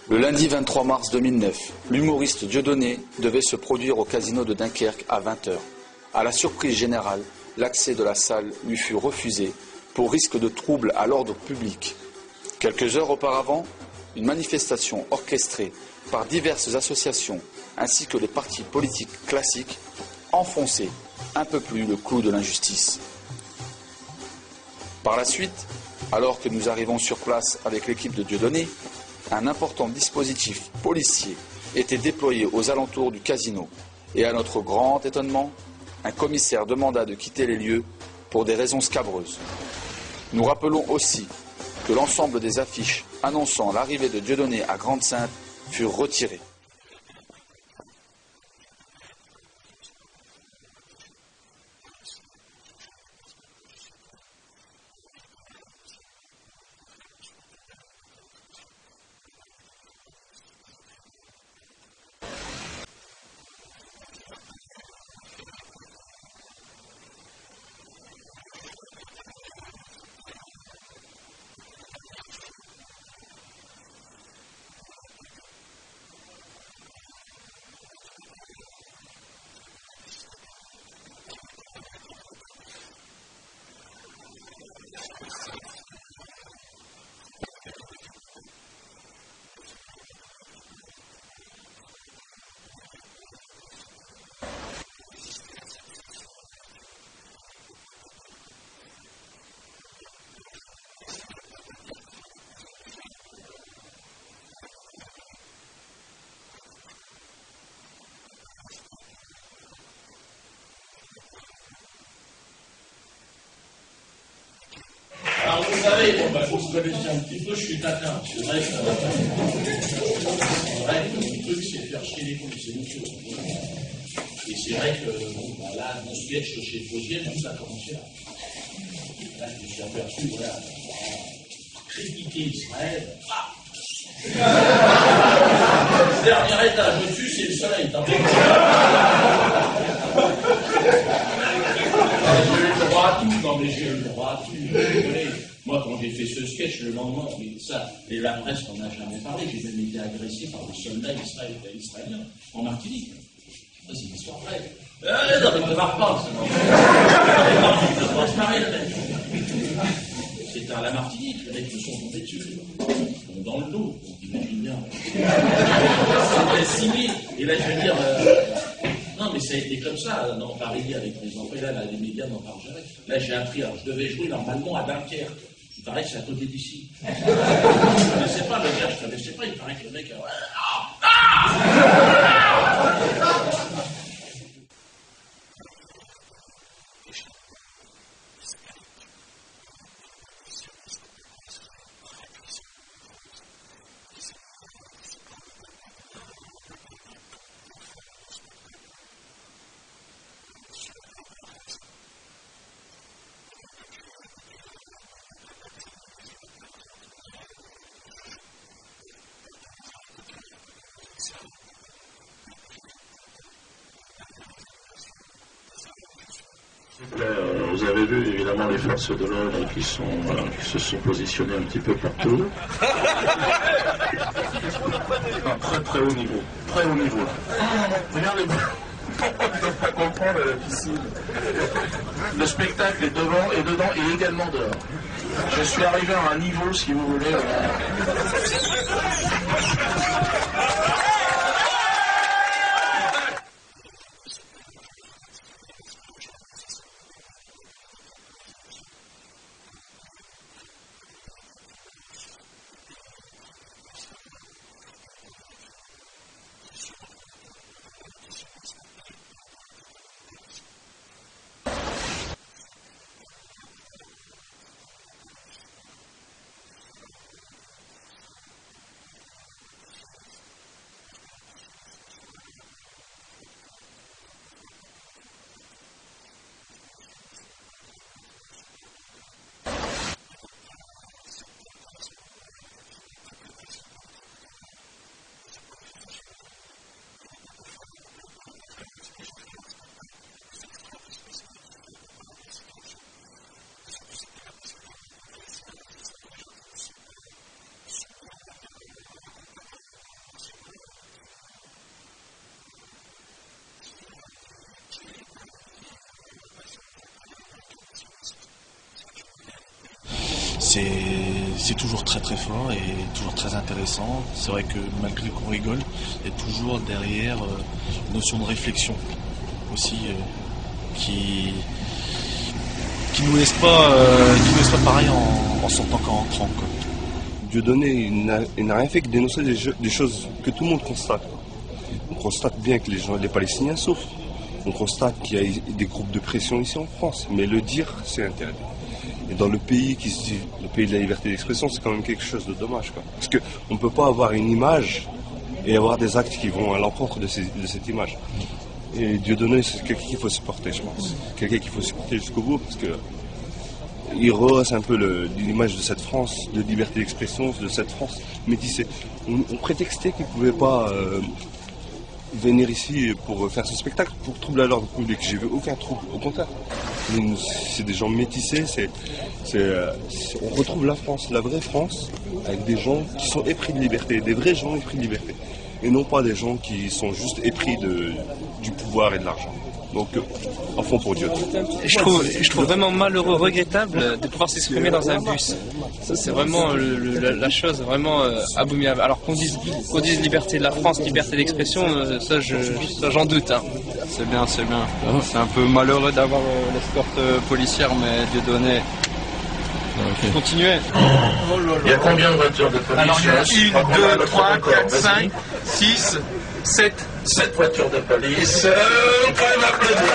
Le lundi 23 mars 2009, l'humoriste Dieudonné devait se produire au casino de Dunkerque à 20 h. À la surprise générale, l'accès de la salle lui fut refusé pour risque de trouble à l'ordre public. Quelques heures auparavant, une manifestation orchestrée par diverses associations ainsi que les partis politiques classiques enfonçait un peu plus le clou de l'injustice. Par la suite, alors que nous arrivons sur place avec l'équipe de Dieudonné, un important dispositif policier était déployé aux alentours du casino et à notre grand étonnement, un commissaire demanda de quitter les lieux pour des raisons scabreuses. Nous rappelons aussi que l'ensemble des affiches annonçant l'arrivée de Dieudonné à Grande-Synthe furent retirées. Alors vous savez, bon, faut se connaître un petit peu, je suis taquin. C'est vrai que le truc, c'est faire chier les couilles, c'est une chose. Et c'est vrai que là, mon sketch chez Fosier, tout ça a commencé là. Là, je me suis aperçu, voilà, critiquer Israël. Dernier étage au-dessus, c'est le soleil. J'ai eu le droit à tout, non mais j'ai eu le droit à tout. Moi, quand j'ai fait ce sketch, le lendemain, et la presse n'en a jamais parlé, j'ai même été agressé par des soldats israéliens en Martinique. Ça, c'est une histoire vraie. Non, mais on ne marre pas, ça. On va se marrer, le mec. C'est à la Martinique, les mecs se sont tombés dessus. Dans le dos, on imagine bien. C'était signé. Et là, je veux dire, non, mais ça a été comme ça, dans Paris, avec les enfants. Là, les médias n'en parlent jamais. Là, j'ai appris, alors je devais jouer normalement à Dunkerque. Il paraît que c'est à côté d'ici. Je ne connaissais pas le gars, je ne connaissais pas. Il paraît que le mec. Vous avez vu évidemment les forces de l'ordre qui se sont positionnées un petit peu partout. Très très haut niveau. Très haut niveau. Regardez-moi. On ne peut pas comprendre la piscine. Le spectacle est devant et dedans et également dehors. Je suis arrivé à un niveau, si vous voulez. c'est toujours très très fort et toujours très intéressant. C'est vrai que malgré qu'on rigole, il y a toujours derrière une notion de réflexion aussi qui nous laisse pas pareil en sortant qu'en entrant, quoi. Dieudonné, il n'a rien fait que dénoncer des choses que tout le monde constate. On constate bien que les Palestiniens souffrent. On constate qu'il y a des groupes de pression ici en France, mais le dire, c'est interdit. Et dans le pays qui se dit le pays de la liberté d'expression, c'est quand même quelque chose de dommage, quoi. Parce qu'on ne peut pas avoir une image et avoir des actes qui vont à l'encontre de cette image. Et Dieudonné, c'est quelqu'un qu'il faut supporter, je pense. Quelqu'un qu'il faut supporter jusqu'au bout, parce que il rehausse un peu l'image de cette France, de liberté d'expression, de cette France métissée. On prétextait qu'il ne pouvait pas venir ici pour faire ce spectacle, pour troubler à l'ordre public. J'ai vu aucun trouble, au contraire. C'est des gens métissés, on retrouve la France, la vraie France, avec des gens qui sont épris de liberté, des vrais gens épris de liberté. Et non pas des gens qui sont juste épris du pouvoir et de l'argent. Donc, à fond pour Dieu. Je trouve vraiment malheureux, regrettable de pouvoir s'exprimer dans un bus. Ça, c'est vraiment la chose vraiment abominable. Alors qu'on dise liberté de la France, liberté d'expression, ça j'en doute. Hein. C'est bien. C'est un peu malheureux d'avoir l'escorte policière, mais Dieudonné. Okay. Continuez. Il y a combien de voitures de police? Alors il y a 1, 2, 3, 4, 5, 6, 7. 7 voitures de police. On peut m'applaudir.